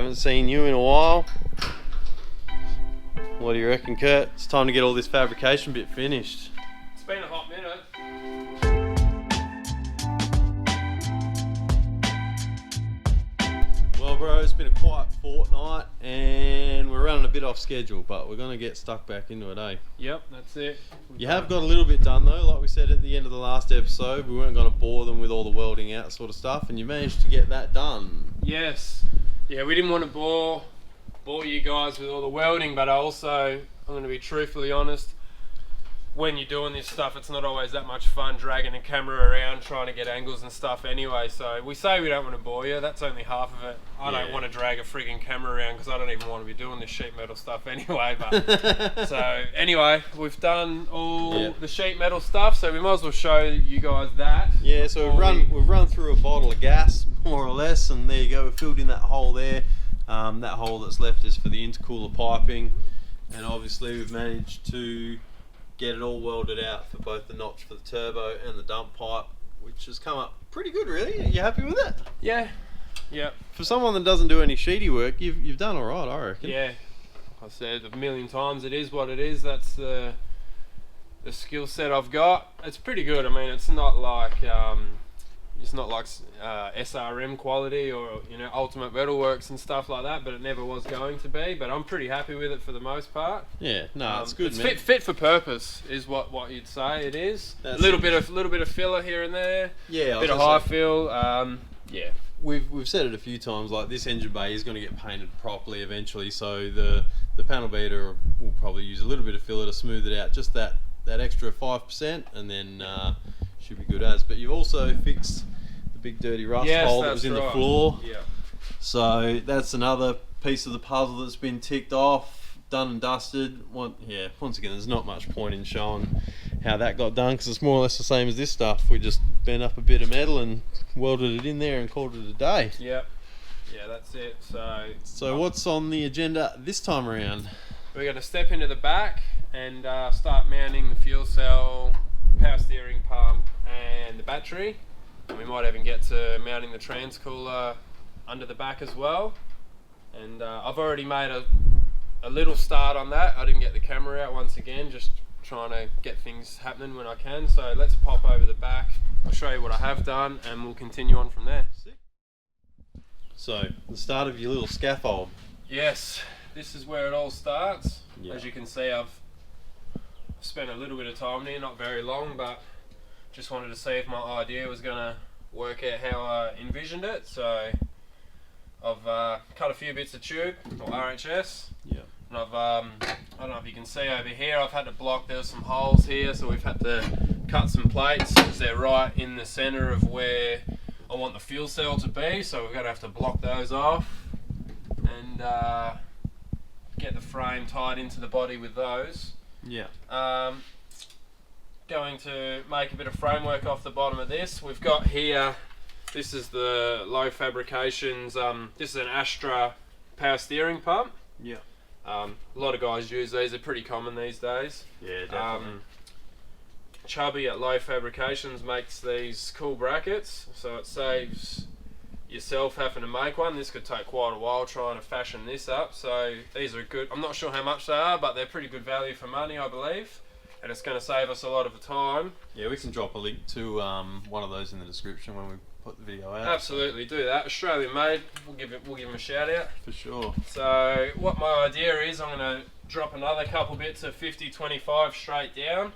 Haven't seen you in a while. What do you reckon, Kurt? It's time to get all this fabrication bit finished. It's been a hot minute. Well, bro, it's been a quiet fortnight and we're running a bit off schedule, but we're going to get stuck back into it, eh? Yep, that's it. You have got a little bit done though, like we said at the end of the last episode. We weren't going to bore them with all the welding out sort of stuff, and you managed to get that done. Yes. Yeah, we didn't want to bore you guys with all the welding, but I'm going to be truthfully honest, when you're doing this stuff, it's not always that much fun dragging a camera around trying to get angles and stuff anyway. So we say we don't want to bore you, that's only half of it. I don't want to drag a frigging camera around because I don't even want to be doing this sheet metal stuff anyway. But so anyway, we've done all the sheet metal stuff, so we might as well show you guys that. Yeah, so we've run through a bottle of gas, more or less, and there you go, we've filled in that hole there. That hole that's left is for the intercooler piping, and obviously we've managed to get it all welded out for both the notch for the turbo and the dump pipe, which has come up pretty good, really. Are you happy with it? Yeah. For someone that doesn't do any sheety work, you've done all right, I reckon. Yeah. I said a million times, it is what it is. That's the skill set I've got. It's pretty good. I mean, it's not like SRM quality or Ultimate Metalworks and stuff like that, but it never was going to be. But I'm pretty happy with it for the most part. Yeah, no, it's good. It's man. fit for purpose, is what you'd say it is. A little bit of filler here and there. Yeah, a bit of high fill. Yeah. We've said it a few times. Like, this engine bay is going to get painted properly eventually, so the panel beater will probably use a little bit of filler to smooth it out, just that extra 5%, and then should be good as. But you've also fixed the big dirty rust hole that was in the floor. Yeah. So that's another piece of the puzzle that's been ticked off, done and dusted. Once again, there's not much point in showing how that got done because it's more or less the same as this stuff. We just bent up a bit of metal and welded it in there and called it a day. Yep. Yeah, that's it. So what's on the agenda this time around? We're going to step into the back and start mounting the fuel cell, power steering pump and the battery. And we might even get to mounting the transcooler under the back as well. And I've already made a little start on that. I didn't get the camera out once again, just trying to get things happening when I can. So let's pop over the back. I'll show you what I have done and we'll continue on from there. So, the start of your little scaffold. Yes, this is where it all starts. Yeah. As you can see, I've spent a little bit of time here, not very long, but just wanted to see if my idea was going to work out how I envisioned it. So I've cut a few bits of tube, or RHS. Yeah. And I don't know if you can see over here, I've had to block, there's some holes here, so we've had to cut some plates because they're right in the center of where I want the fuel cell to be, so we're going to have to block those off and get the frame tied into the body with those. Yeah. Going to make a bit of framework off the bottom of this. We've got here, this is the Lowe Fabrications, this is an Astra power steering pump. Yeah. A lot of guys use these, they're pretty common these days. Yeah, definitely. Chubby at Lowe Fabrications makes these cool brackets, so it saves yourself having to make one. This could take quite a while trying to fashion this up, so these are good. I'm not sure how much they are, but they're pretty good value for money, I believe, and it's going to save us a lot of the time. Yeah, we can drop a link to one of those in the description when we put the video out. Absolutely, do that. Australian made, we'll give them a shout out. For sure. So what my idea is, I'm going to drop another couple bits of 50-25 straight down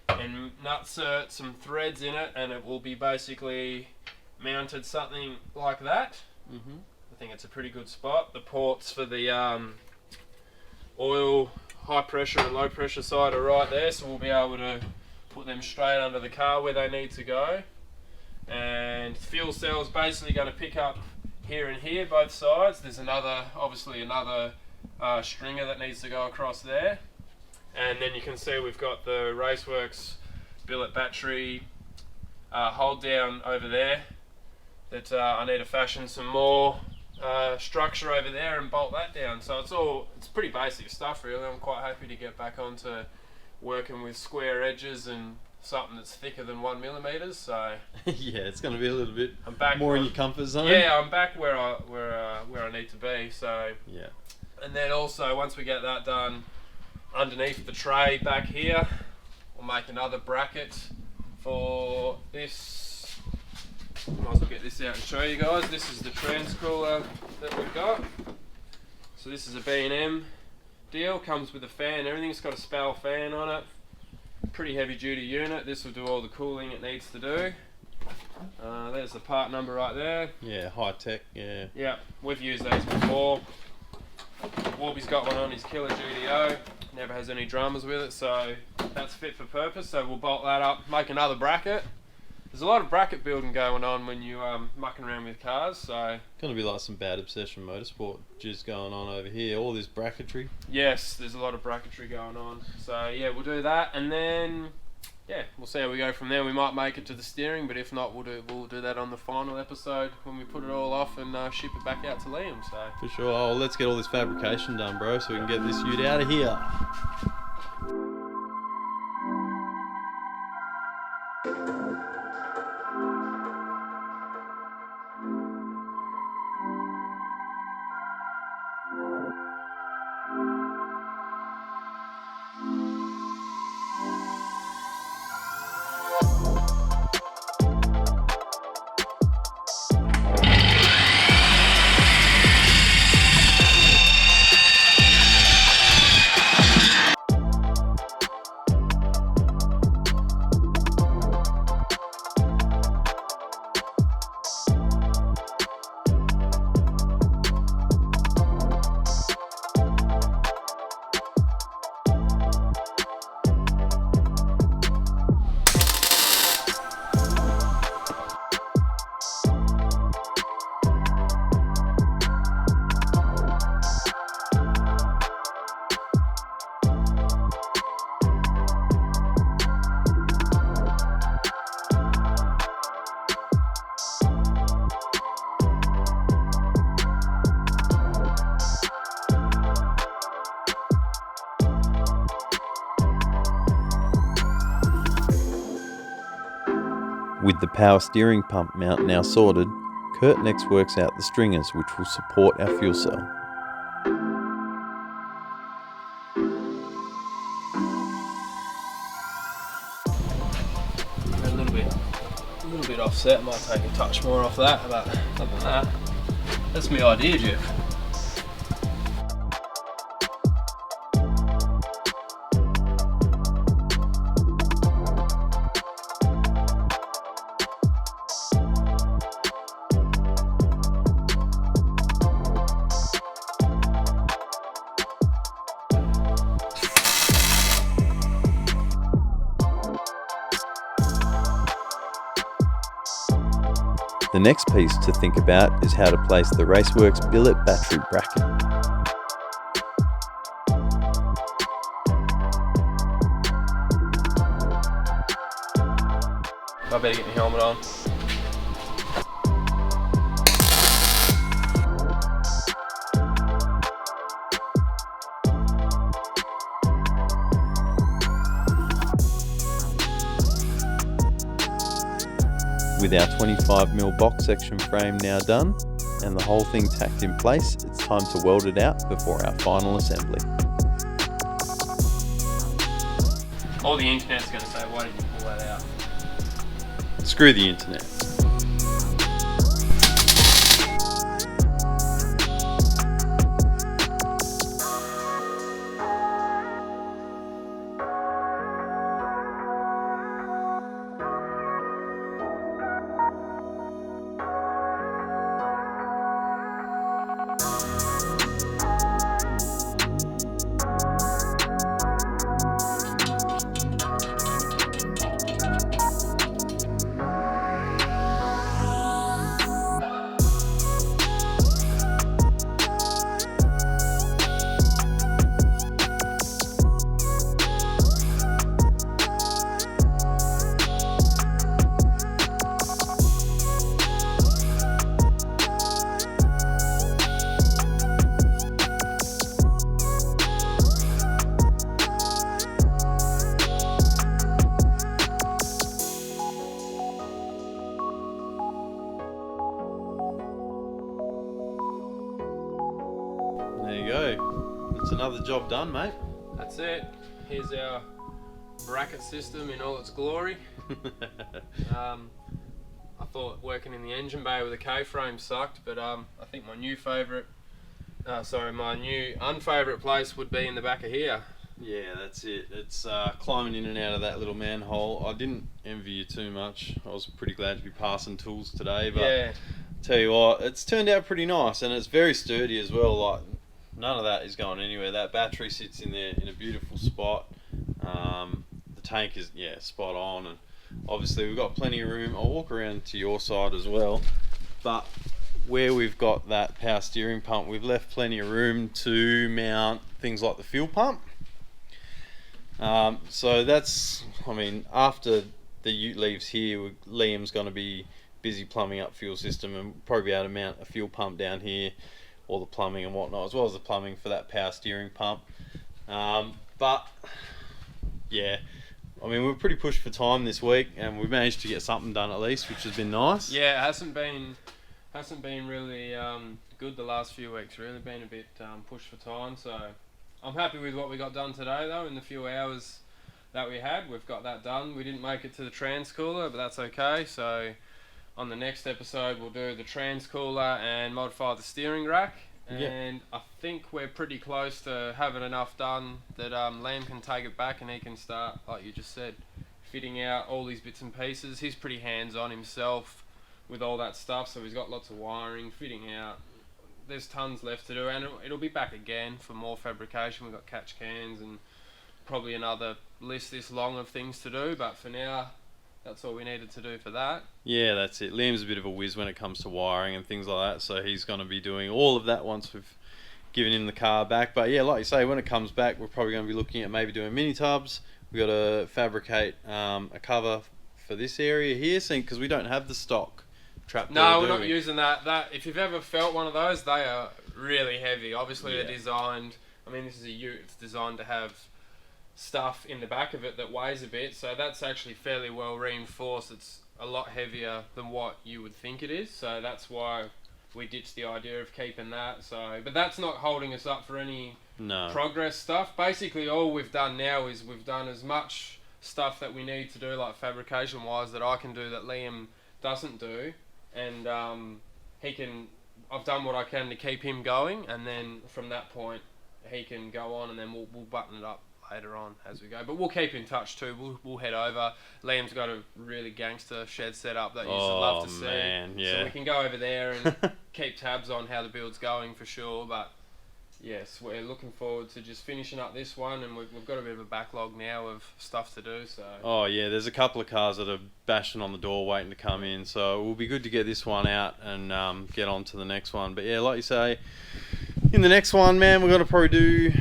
and nutsert some threads in it, and it will be basically mounted something like that. I think it's a pretty good spot. The ports for the oil, high pressure and low pressure side are right there, so we'll be able to put them straight under the car where they need to go. And fuel cell is basically going to pick up here and here, both sides. There's obviously another stringer that needs to go across there. And then you can see we've got the Raceworks billet battery hold down over there that I need to fashion some more structure over there and bolt that down. So it's pretty basic stuff really. I'm quite happy to get back onto working with square edges and something that's thicker than 1mm. So yeah, it's going to be a little bit I'm back more in your comfort zone. Yeah, I'm back where I need to be. So yeah. And then also once we get that done, underneath the tray back here, we'll make another bracket for this. Might as well get this out and show you guys. This is the transcooler that we've got. So this is a B&M deal, comes with a fan, everything's got a Spal fan on it. Pretty heavy duty unit. This will do all the cooling it needs to do. There's the part number right there. Yeah, high tech, yeah. Yeah, we've used these before. Warby's got one on his Killer GDO, never has any dramas with it, so that's fit for purpose. So we'll bolt that up, make another bracket. There's a lot of bracket building going on when you mucking around with cars, so... Gonna be like some bad Obsession Motorsport jizz going on over here, all this bracketry. Yes, there's a lot of bracketry going on. So yeah, we'll do that, and then yeah, we'll see how we go from there. We might make it to the steering, but if not, we'll do that on the final episode when we put it all off and ship it back out to Liam. So for sure. Oh, let's get all this fabrication done, bro, so we can get this ute out of here. With the power steering pump mount now sorted, Kurt next works out the stringers which will support our fuel cell. a little bit offset, might take a touch more off that, but other than that, that's my idea, Jeff. The next piece to think about is how to place the Raceworks billet battery bracket. I better get my helmet on. With our 25mm box section frame now done and the whole thing tacked in place, it's time to weld it out before our final assembly. All the internet's going to say, why did you pull that out? Screw the internet. it's another job done, mate. That's it. Here's our bracket system in all its glory. I thought working in the engine bay with a K-frame sucked, but I think my new unfavourite place would be in the back of here. Yeah, that's it. It's climbing in and out of that little manhole. I didn't envy you too much. I was pretty glad to be passing tools today, but Yeah. tell you what, it's turned out pretty nice, and it's very sturdy as well. Like, none of that is going anywhere. That battery sits in there in a beautiful spot. The tank is, yeah, spot on, and obviously we've got plenty of room. I'll walk around to your side as well, but where we've got that power steering pump, we've left plenty of room to mount things like the fuel pump. So that's, I mean, after the ute leaves here, Liam's going to be busy plumbing up fuel system, and probably be able to mount a fuel pump down here, all the plumbing and whatnot, as well as the plumbing for that power steering pump. But yeah, I mean, we're pretty pushed for time this week, and we've managed to get something done at least, which has been nice. Yeah, it hasn't been really good the last few weeks. Really been a bit pushed for time. So I'm happy with what we got done today, though. In the few hours that we had, we've got that done. We didn't make it to the transcooler, but that's okay. So on the next episode, we'll do the transcooler and modify the steering rack. And I think we're pretty close to having enough done that Liam can take it back and he can start, like you just said, fitting out all these bits and pieces. He's pretty hands-on himself with all that stuff, so he's got lots of wiring, fitting out. There's tons left to do, and it'll be back again for more fabrication. We've got catch cans and probably another list this long of things to do, but for now, that's all we needed to do for that. Yeah, that's it. Liam's a bit of a whiz when it comes to wiring and things like that, so he's going to be doing all of that once we've given him the car back. But yeah, like you say, when it comes back, we're probably going to be looking at maybe doing mini tubs. We've got to fabricate a cover for this area here, because we don't have the stock trap door. No, we're not using that. If you've ever felt one of those, they are really heavy. Obviously, they're designed, I mean, this is a ute, it's designed to have stuff in the back of it that weighs a bit, so that's actually fairly well reinforced. It's a lot heavier than what you would think it is, so that's why we ditched the idea of keeping that. So, but that's not holding us up for any progress stuff. Basically, all we've done now is we've done as much stuff that we need to do, like fabrication wise, that I can do that Liam doesn't do, and I've done what I can to keep him going, and then from that point he can go on, and then we'll button it up later on as we go. But we'll keep in touch too. We'll head over. Liam's got a really gangster shed set up that you'd love to see. Man, yeah. So we can go over there and keep tabs on how the build's going for sure. But yes, we're looking forward to just finishing up this one, and we've got a bit of a backlog now of stuff to do. So. Oh yeah, there's a couple of cars that are bashing on the door waiting to come in. So it will be good to get this one out and get on to the next one. But yeah, like you say, in the next one, man, we're gonna probably do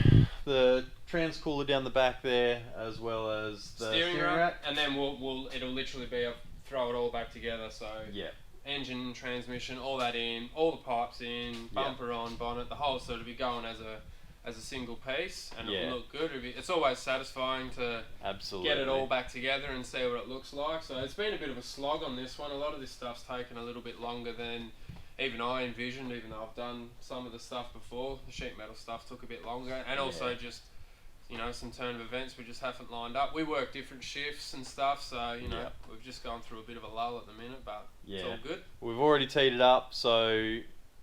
the transcooler down the back there, as well as the steering rack, and then it'll literally be throw it all back together. So yeah, engine, transmission, all that in, all the pipes in, bumper on, bonnet, the whole, so it'll be going as a single piece, and it'll look good. It's always satisfying to get it all back together and see what it looks like. So it's been a bit of a slog on this one. A lot of this stuff's taken a little bit longer than even I envisioned, even though I've done some of the stuff before. The sheet metal stuff took a bit longer, and also just, you know, some turn of events we just haven't lined up. We work different shifts and stuff, so, you know, we've just gone through a bit of a lull at the minute, but it's all good. We've already teed it up, so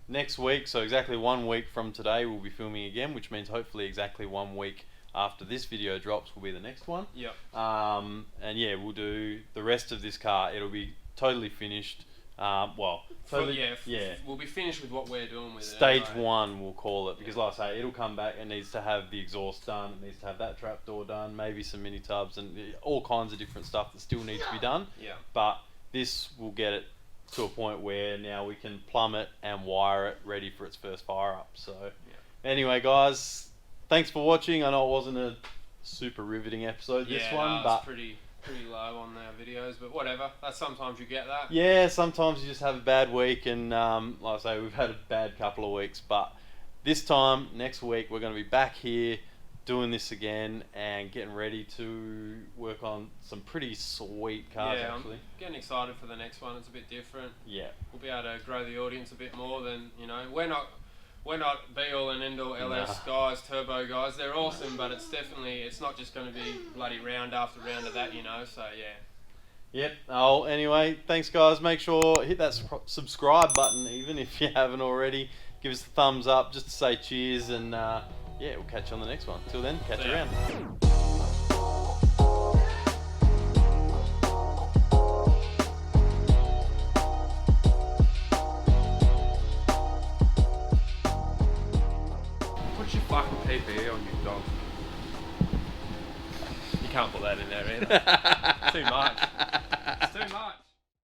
next week, so exactly 1 week from today, we'll be filming again, which means hopefully exactly 1 week after this video drops will be the next one. Yep. And yeah, we'll do the rest of this car. It'll be totally finished. We'll be finished with what we're doing with Stage 1, we'll call it, because like I say, it'll come back. It needs to have the exhaust done. It needs to have that trapdoor done. Maybe some mini tubs and all kinds of different stuff that still needs to be done. Yeah. But this will get it to a point where now we can plumb it and wire it ready for its first fire up. So anyway, guys, thanks for watching. I know it wasn't a super riveting episode this one, but pretty low on our videos, but whatever. That's sometimes you get that. Yeah, sometimes you just have a bad week, and like I say, we've had a bad couple of weeks, but this time, next week, we're going to be back here doing this again and getting ready to work on some pretty sweet cars, actually. I'm getting excited for the next one. It's a bit different. Yeah. We'll be able to grow the audience a bit more than, you know, we're we're not be all and end all LS guys, turbo guys. They're awesome, but it's not just going to be bloody round after round of that, you know. So yeah. Yep. Oh, anyway, thanks guys. Make sure hit that subscribe button, even if you haven't already. Give us a thumbs up just to say cheers, and yeah, we'll catch you on the next one. Till then, catch you around. Put your fucking PPE on, you dog. You can't put that in there either. Too much.